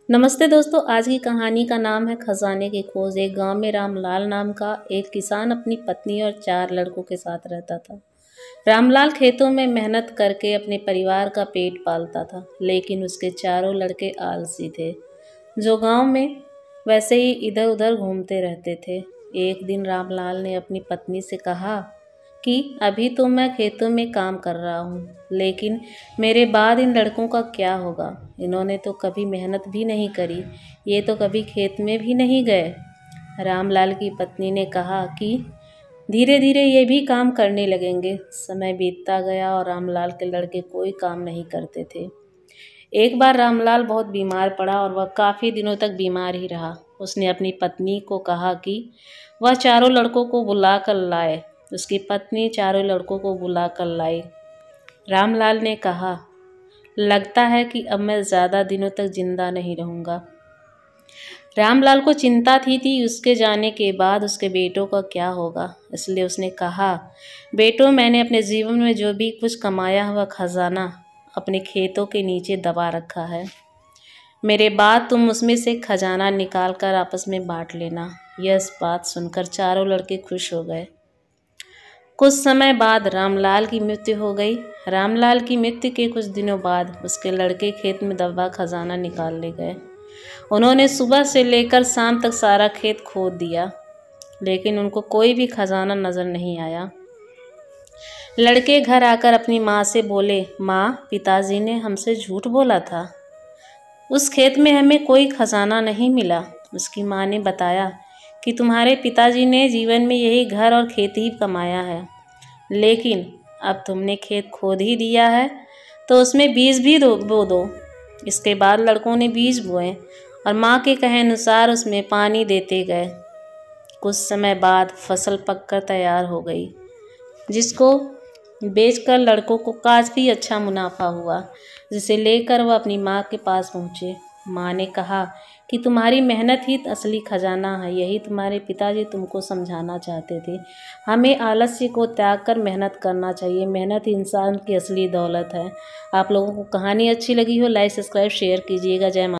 नमस्ते दोस्तों, आज की कहानी का नाम है खजाने की खोज। एक गांव में रामलाल नाम का एक किसान अपनी पत्नी और 4 लड़कों के साथ रहता था। रामलाल खेतों में मेहनत करके अपने परिवार का पेट पालता था, लेकिन उसके चारों लड़के आलसी थे, जो गांव में वैसे ही इधर उधर घूमते रहते थे। एक दिन रामलाल ने अपनी पत्नी से कहा कि अभी तो मैं खेतों में काम कर रहा हूँ, लेकिन मेरे बाद इन लड़कों का क्या होगा? इन्होंने तो कभी मेहनत भी नहीं करी, ये तो कभी खेत में भी नहीं गए। रामलाल की पत्नी ने कहा कि धीरे धीरे ये भी काम करने लगेंगे। समय बीतता गया और रामलाल के लड़के कोई काम नहीं करते थे। एक बार रामलाल बहुत बीमार पड़ा और वह काफ़ी दिनों तक बीमार ही रहा। उसने अपनी पत्नी को कहा कि वह चारों लड़कों को बुला कर लाए। उसकी पत्नी चारों लड़कों को बुला कर लाई। रामलाल ने कहा, लगता है कि अब मैं ज़्यादा दिनों तक जिंदा नहीं रहूँगा। रामलाल को चिंता थी उसके जाने के बाद उसके बेटों का क्या होगा, इसलिए उसने कहा, बेटों, मैंने अपने जीवन में जो भी कुछ कमाया हुआ खजाना अपने खेतों के नीचे दबा रखा है। मेरे बाद तुम उसमें से खजाना निकाल कर आपस में बांट लेना। यह बात सुनकर चारों लड़के खुश हो गए। कुछ समय बाद रामलाल की मृत्यु हो गई। रामलाल की मृत्यु के कुछ दिनों बाद उसके लड़के खेत में दबा खजाना निकाल ले गए। उन्होंने सुबह से लेकर शाम तक सारा खेत खोद दिया, लेकिन उनको कोई भी खजाना नजर नहीं आया। लड़के घर आकर अपनी माँ से बोले, माँ, पिताजी ने हमसे झूठ बोला था, उस खेत में हमें कोई खजाना नहीं मिला। उसकी माँ ने बताया कि तुम्हारे पिताजी ने जीवन में यही घर और खेती ही कमाया है, लेकिन अब तुमने खेत खोद ही दिया है तो उसमें बीज भी बो दो। इसके बाद लड़कों ने बीज बोए और माँ के कहे अनुसार उसमें पानी देते गए। कुछ समय बाद फसल पककर तैयार हो गई, जिसको बेचकर लड़कों को काफ़ी अच्छा मुनाफा हुआ, जिसे लेकर वह अपनी माँ के पास पहुँचे। माँ ने कहा कि तुम्हारी मेहनत ही असली खजाना है, यही तुम्हारे पिताजी तुमको समझाना चाहते थे। हमें आलस्य को त्याग कर मेहनत करना चाहिए। मेहनत इंसान की असली दौलत है। आप लोगों को कहानी अच्छी लगी हो, लाइक सब्सक्राइब शेयर कीजिएगा। जय माता।